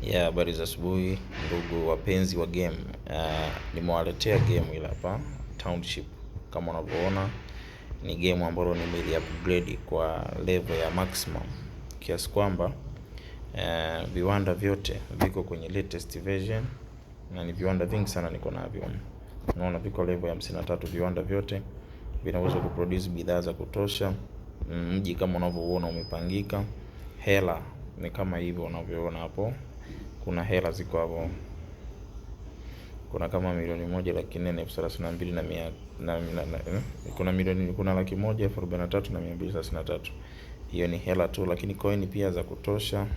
Ya habari za asubuhi ndugu wapenzi wa game. Nimewaletea game ile hapa Township. Kama unavyoona ni game ambalo nimeli upgrade kwa level ya maximum, kiasi kwamba viwanda vyote viko kwenye latest version, na ni viwanda vingi sana niko navyo. Unaona viko level ya 53, viwanda vyote vinaweza kuproduce bidhaa za kutosha. Mji kama unavyoona umepangika. Hela ni kama hivyo unavyoona hapo. Kuna hela ziko hapo. Kuna kama milioni 1,432,100 kuna milioni, kuna 1,43,233. Hiyo ni hela tu, lakini coin pia za kutosha.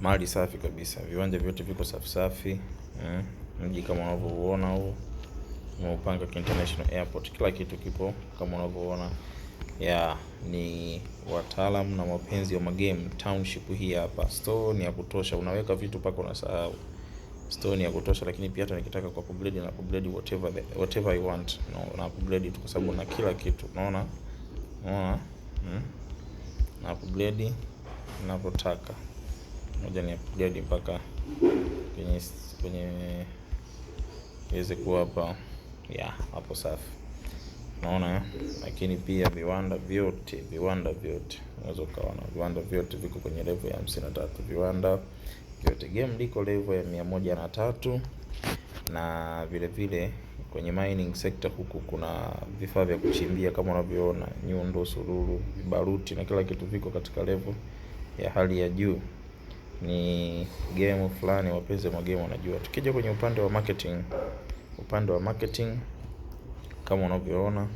Mali safi kabisa. Viwanja vyote viko safi safi. Mji kama unavyoona huu umeupanga International Airport. Kila kitu kipo kama unavyoona. Ni wataalamu na wapenzi wa magame. Township hii hapa. Store ni ya kutosha. Unaweka vitu pako unasahau. Store ni ya kutosha, lakini pia hata nikitaka kwa upgrade na upgrade whatever I want. Na upgrade tu kwa sababu na kila kitu. Unaona? Na upgrade ninapotaka. Moja ni upgrade mpaka kwenye iweze kuwa hapa. Hapo safi. Unaona? Lakini pia viwanda vyote unaweza ukaona viwanda vyote viko kwenye level ya 53. Viwanda vyote. Game liko level ya 103. Na vile vile kwenye mining sector huku kuna vifaa vya kuchimbia kama unavyoona, nyundo, sululu, baruti na kila kitu viko katika level ya hali ya juu. Ni game fulani wapenzi wa game wanajua. Tukija kwenye upande wa marketing kama unavyoona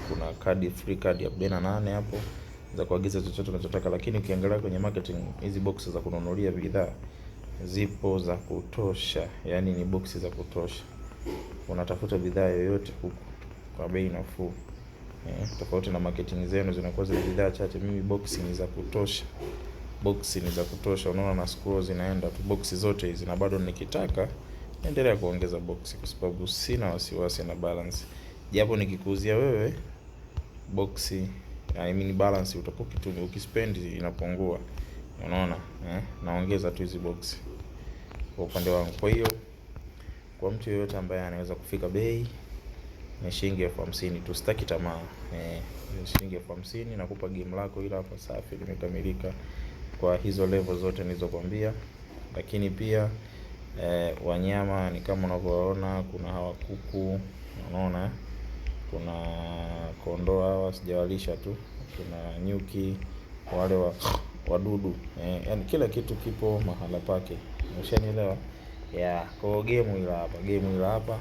kuna free card ya 48 hapo za kuagiza chochote unachotaka, lakini ukiangalia kwenye marketing hizi boxes za kununulia bidhaa zipo za kutosha. Yani ni boxes za kutosha. Unatafuta bidhaa yoyote huku kwa bei nafuu. Tofauti na marketing zenu zinakuwa zile bidhaa chache. Mimi box ni za kutosha. Unaona na scroll zinaenda tu box zote hizi, na bado nikitaka endelea kuongeza box kwa sababu sina wasiwasi na balance. Japo nikikuuzia wewe box, balance utakuwa ukispend inapungua. Unaona? Naongeza tu hizi box kwa upande wangu. Kwa hiyo kwa mtu yeyote ambaye anaweza kufika bei ni shilingi 50,000 tu. Sitaki tamaa. Ni shilingi 50,000 nakupa game lako ila hapa safi limekamilika kwa hizo level zote nilizokuambia. Lakini pia wanyama ni kama unavyoona, kuna hawa kuku, unaona, kuna kondoo hawa sijawalisha tu, kuna nyuki, wale wadudu, yani kila kitu kipo mahala pake. Umeshanielewa? Kwa game ila hapa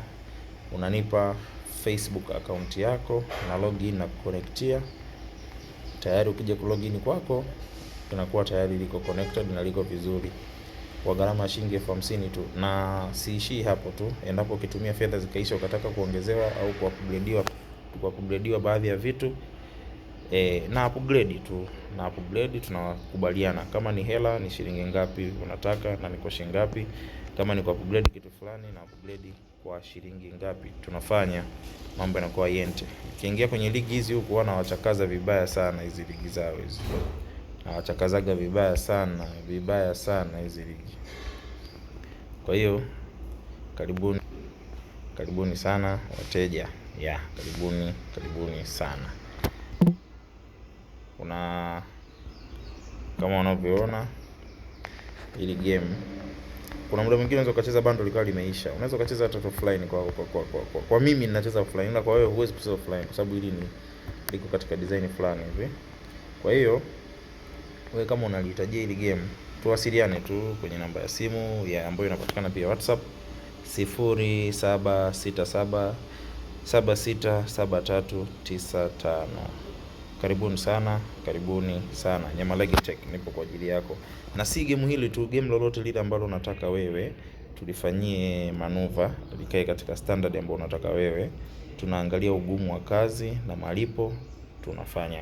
unanipa Facebook account yako na login na connectia. Tayari ukija kulogin kwako inakuwa tayari liko connected na liko vizuri. Kwa gharama shilingi 50,000 tu. Na siishi hapo tu. Endapo ukitumia fedha zikaisha ukataka kuongezewa au kuupgradiwa baadhi ya vitu, na upgrade tunakubaliana. Kama ni hela ni shilingi ngapi unataka na ni kwa shilingi ngapi. Kama ni kwa upgrade kitu fulani na upgrade kwa shilingi ngapi. Tunafanya mambo yanakuwa yente. Ukiingia kwenye ligi hizi huku wanawachakaza vibaya sana hizi ligi zao hizi. Nawachakazaga vibaya sana hizi ligi. Kwa hiyo karibuni sana wateja. Karibuni sana. Kama unavyoona hili game, kuna muda mwingine unaweza kucheza bundle likawa limeisha. Unaweza kucheza hata offline kwa mimi ninacheza offline, ila kwa wewe huwezi kucheza offline kwa sababu hili liko katika design fulani hivi. Kwa hiyo wewe kama unalihitaji hili game, tuwasiliane tu kwenye namba ya simu ambayo inapatikana pia WhatsApp 0767767395. Karibuni sana. Nyamalegi Tech nipo kwa ajili yako. Na si game hili tu, game lolote lile ambalo unataka wewe tulifanyie manuva likae katika standard ambayo unataka wewe. Tunaangalia ugumu wa kazi na malipo, tunafanya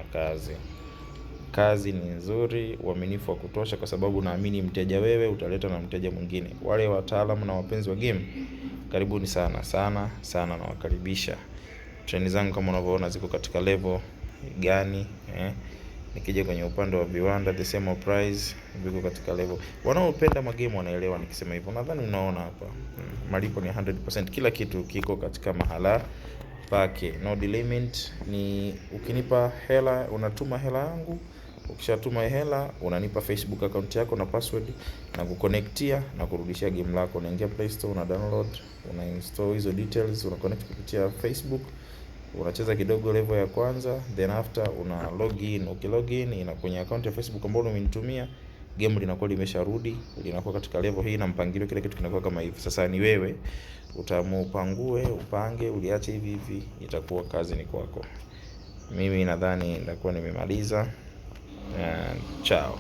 kazi ni nzuri, uaminifu wa kutosha, kwa sababu naamini mteja wewe utaleta na mteja mwingine. Wale wataalamu na wapenzi wa game, karibuni sana na wakaribisha. Treni zangu kama unavyoona ziko katika level gani, Nikija kwenye upande wa viwanda, the same price, viko katika level. Wanaopenda magame wanaelewa nikisema hivyo. Nadhani unaona hapa. Malipo ni 100%, kila kitu kiko katika mahala pake. No limit, ni ukinipa hela, unatuma hela yangu. Ukishatuma hela, unanipa Facebook account yako na password, na kuconnectia na kurudishia game lako. Unaingia Play Store, una download, una install hizo details, una connect kupitia Facebook, unacheza kidogo level ya kwanza, then after una login. Ukilogin ina kwenye account ya Facebook ambayo umenitumia, game linakuwa limesharudi, linakuwa katika level hii na mpangilio, kile kitu kinakuwa kama hivi. Sasa ni wewe utaamua upange, uliache hivi hivi, itakuwa kazi ni kwako. Mimi nadhani nitakuwa nimemaliza. Ciao.